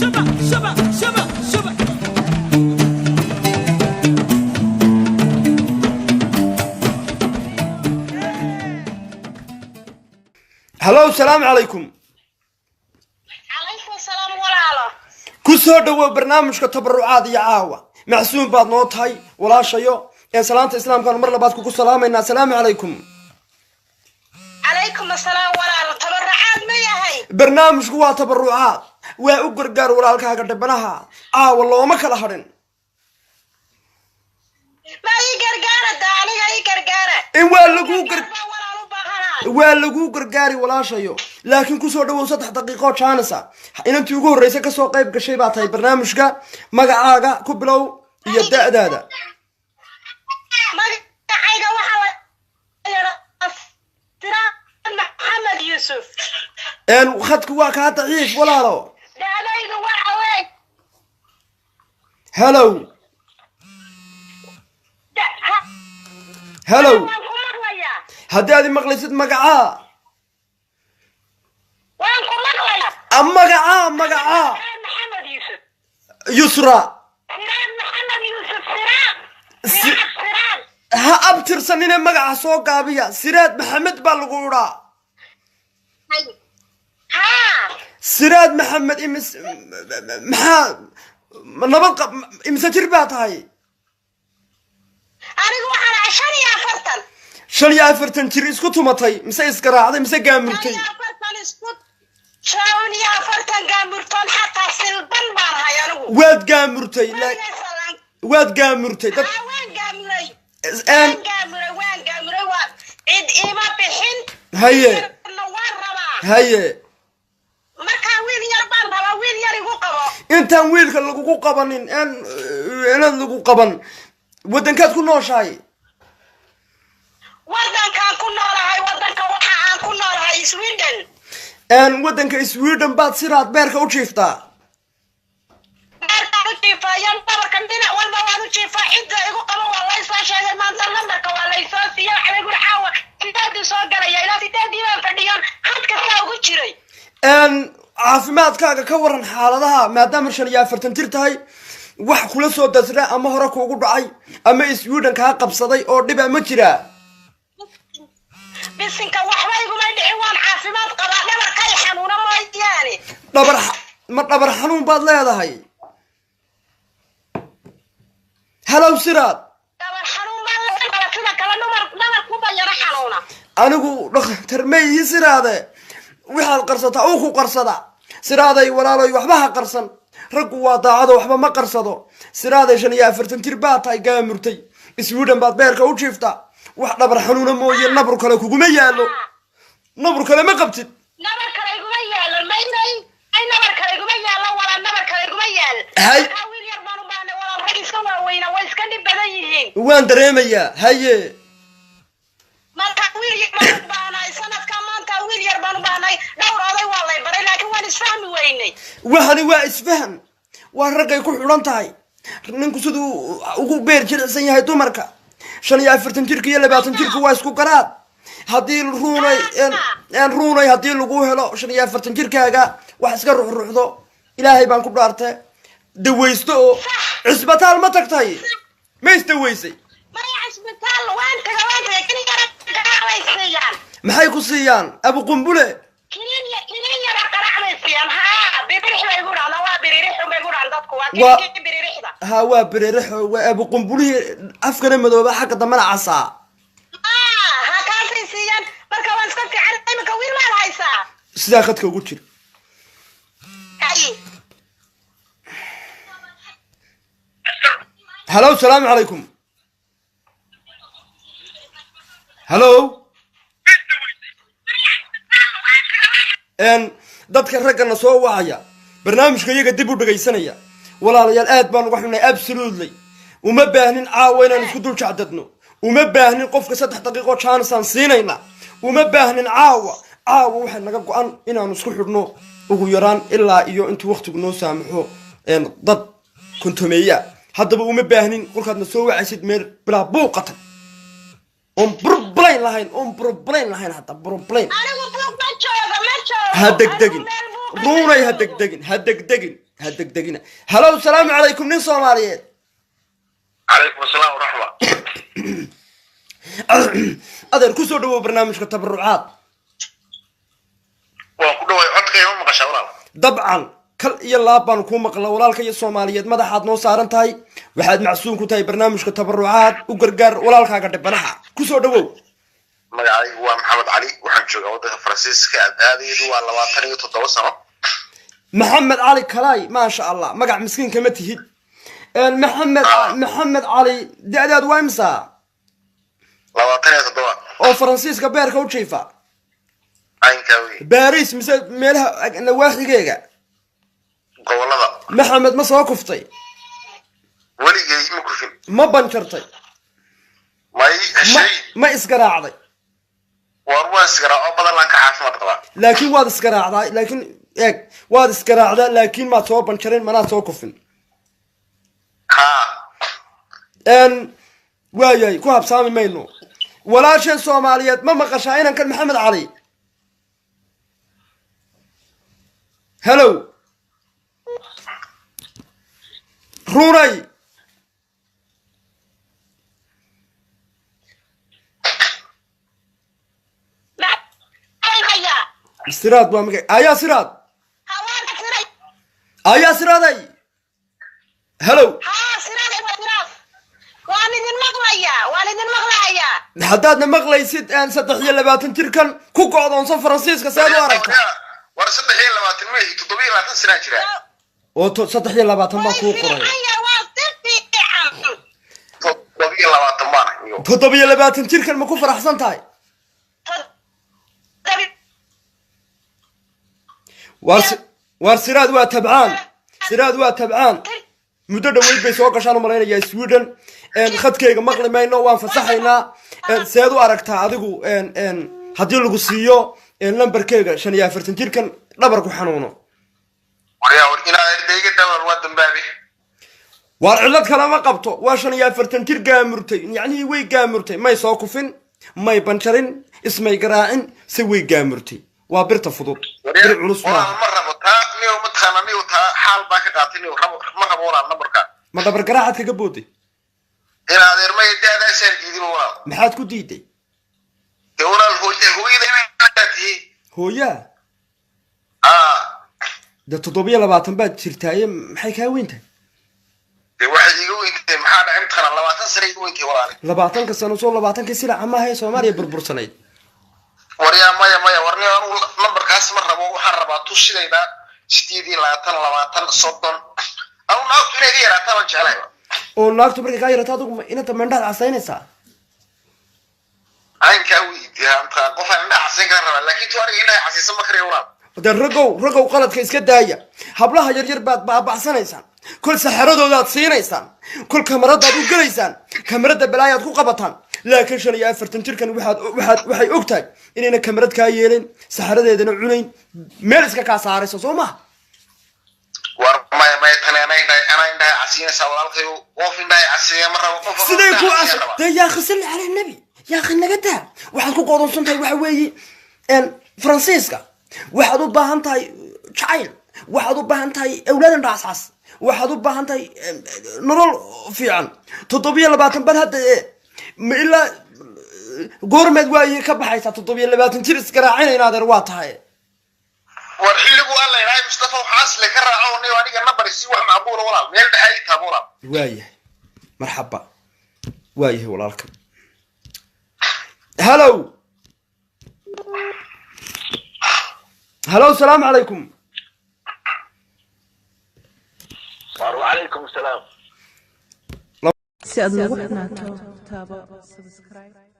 شبع شبع شبع شبع. هلو السلام عليكم. عليكم السلام ولاalo كسر دوا برنامج كتبرعات يا عاوة معسوم بعض نوت هاي ولا شيء يا سلامة الإسلام كان مرة بعد كوكو سلام السلام عليكم. عليكم السلام ولاalo tabarrucaad ma yahay برنامج قوة تبرعات وأقر جار ولا الكها قد بناها والله ما كلا هرن ma ii gargaarada aniga ii gargaara إن walaalo ولا قر جاري ولا شيء لكن كسر دوا سطح دقيقة شانسة إن أنت يقول رئيس كسر قيب كشيء بعد هاي برنامج كا مجا كبلو يبدأ هذا magacayga waxa la yiraahdaa Maxamed Yusuf إن خدك واقع ضعيف ولا لا dadaydu waxa weey هلو هلو هذه مقلسة مقعة waan ku maqlayaa أم مقعة Maxamed Yusuf يسرى Maxamed Yusuf siraan ها أبتر سنين مقعة سوق قابية سيراد محمد بالغورة ها سيراد محمد إمس نبض إمس تربات هاي anigu waxaan ashar iyo afartan شليا فرتن تريس كتومتي مسا إسكرا هذا مسا قامرتي شاون يا فرتن قامرتون حتى سلبن بارها ينو واد قامرتي لا واد قامرتي وين قامري أن وين قامري عيد إيما بحين هيا نوار ربا هيا مركا وين يربان ربا وين يريقو قبا انت ويلك لغو قبنين ان لغو قبن ودن كاد كل نوشاي ودن كان كنا لهاي ودن كوحا كنا لهاي سويدن ان ودن كسويدن بعد سيرات بيركا وشيفتا مركا وشيفا ينطبر كندنا والموان وشيفا عدة يقو قبا والله يسوى شاهد ما انزل نمبرك والله يسوى سياح يقول حاوة سيدادي سوى قرية إلا سيدادي ما فرديان حد كساو قجري ان caafimaadkaaga ka waran xaaladaha maadaama shaliya fartan tirtahay wax kula soo dasra ama hore kuugu dhacay ama iswiidhan ka qabsaday oo dhiba ma jira bisinka waxba iguma dhicin waan caafimaad qabaa dhabarkay xanuuna mooyaane dhabar xanuun baad leedahay halow siraad dhabar xanuun baan leedahay sida kale dhabar ku bayana xanuuna anigu dhakhtar meeyi siraade waxaad qarsataa uu ku qarsada siraaday walaalay waxba ha qarsan raggu waa daacado waxba ma qarsado siraaday 45 tir baad tahay gaamurtay iswiidhan baad beerka u jiifta wax dhabar xanuuna mooye nabru kale kuguma yaalo nabru kale ma qabtid nabar kale iguma yaalo ay nabar kale iguma yaalo wala nabar kale iguma yaal hay wiil yar baan u baahnay wala rag iska waaweyna way iska dhib badan yihiin waan dareemayaa haye marka wiil yar baan u baahnay sanadka maanta wiil yar baan u baahnay dhowr oday waa lay baray laakiin waan isfahmi weynay waxani waa isfahan waa ragay ku xidhan tahay ninku siduu ugu beer jilicsan yahay dumarka 45 jirka iyo 20 jirka waa isku garaad haddii ruunay haddii lagu helo 45 jirkaaga wax iska ruuxruuxdo ilaahay baan ku dhaartay dawaysto oo cisbitaal ma tagtay ma isdawaysay isbitaal waan tagay kini qaracaysiiyaan maxay ku siiyaan abu qumbule kini yar qaracaysiiyaan ha biririx bay guraan waa biririx bay guraan dadku waa kini biririxda ha waa biririx waa abu qumbule afkana madooba xagga damana casaa ha kaasiiyaan marka waan iska fiican imika wiil ma haysaa sidaa khadka ugu jir هلو السلام عليكم هلو ان dadka ragana soo wacaya barnaamijka iyaga dib u dhageysanaya walaalayaal aad baan ugu xunay absolutely uma baahnin caawa inaan isku dul jacdadno uma baahnin qofka 3 daqiiqo chance aan siinayna uma baahnin caawa waxa naga go'an inaan isku xidhno ugu yaraan ilaa iyo intuu waqtigu noo saamaxo dad kuntumeeya haddaba uma baahnin qolkaadna soo wacaysid meel bilaa buuqatan on problem lahayn hatta problem anigu buuq ma joogo ha degdegin روني هدقدقن هلا والسلام عليكم نين صوماليين عليكم السلام ورحمة. أدر كسر دو برنامج التبرعات وكله يعطي يوم مقشورة. طبعا كل يلا بانكم مقلا ولالك يا صوماليين ماذا حد نو سارن تاي واحد معسوم كتاي برنامج التبرعات وقرقر ولالك قاعد بنها كسر دو مجاي هو محمد علي وحنشوف أوضة فرانسيسكا هذه هو على وطني وتتوصل. محمد علي كلاي ما شاء الله مقع مسكين كمتي محمد علي دعداد وامسا لوطني وتتوصل. او فرانسيسكا بيركا وشيفا عين كوي. باريس مثل ميلها نواحي جيجا قولنا. محمد ما سوا كفتي ولي جاي مكفين. ما بنشرتي ما شيء. ما اسقراعدي وأروى سكرة أو بدل لانك عارف ما تقرأ. لكن واد اسقراعدي لكن ايه واد اسقراعدي لكن ما سوا بنشرين ما سوا كفن ها. ان واياي كوهب سامي مينو ولا شيء صوماليات ما مقشاينا كان محمد علي هلو روني سراد بامك ايا سراد ايا سرادي هلو حدادنا مقلي سيد ان صدحيه لباتن تركن كو قودون سان فرانسيسكا سيد وارك ورصدحيه لباتن مي 7 سنه جيرا او صدحيه لباتن ما كو قوري 7 لباتن تركن ما كو فرحسن تاي وارسراد واتبعان سراد واتبعان مدة دوي بيسوق عشان مرينا جاي سويدن ان خدكيga maqli mayno waan fasaxaynaa seed u aragtaa adigu hadii lagu siiyo lambarkayga 45 jirkan dhabar ku xanuuno war ina ardayga dabar wadan baabi war cilad kala ma qabto waa 45 jir gaamurtay yani way gaamurtay may soo kufin may banjarin ismay garaacin si way gaamurtay waa birta fudud bir culus ma rabo taa niyo matxanani taa xaal baa ka qaatay rabo ma rabo wala nambarka ma dabar garaacad kaga boodi ina adeermay daada sarkiidin wala maxaad ku diiday dawlad hooyada hooya da 7 baad jirtay maxay ka weyntahay waxay igu weyntahay maxaa dhacay imtixaan 20 sano igu weyntahay walaal 20 sano soo 20 sila ama hay Soomaaliya burbursanayd warya maya warni aan nambarkaas ma rabo waxaan rabaa tushidayda 7 20 أو ناقص إلى غيره طبعا شلاه. أو ناقص بركة غيره تادو إن تمندا عصينة سا. عين كوي ده أنت قفا عندها عصين كرر لكن تواري هنا عصين سما كريولا. ده رجو قلت كيس كده هي. حبلها يرجع بعد بعصنا إنسان. كل سحرة دولات صينة إنسان. كل كاميرا دادو قل إنسان. كاميرا دبلايات كو قبطان. لكن شنو يأفر تنتر كان واحد أكتر. إننا كاميرا كايلين سحرة ده نوعين ميلس كاسارة سوما. ما أنا عندها عسير سوالك وقف عندها عسير مرة وقف. سيدي ده يا أخي صل على النبي يا أخي نجده واحد كو قادم سنتي وحوي إن فرانسيسكا واحد وبهانتاي شايل واحد وبهانتاي أولاد راساس واحد وبهانتاي نرول في عن تطبيق لبعضهم بهذا إلا قرمت ويا كبحيث تطبيق لبعضهم تيرس كراعين هذا روات هاي. والحلو الله يراعي مصطفى وحاس لك الرعاوني وأنا النبر يسوي معبور ولا ميل بحاجة تابورا. وايه مرحبا وايه ولا لكم. هلو السلام عليكم. وعليكم السلام. سأدنا وحنا تابع سبسكرايب.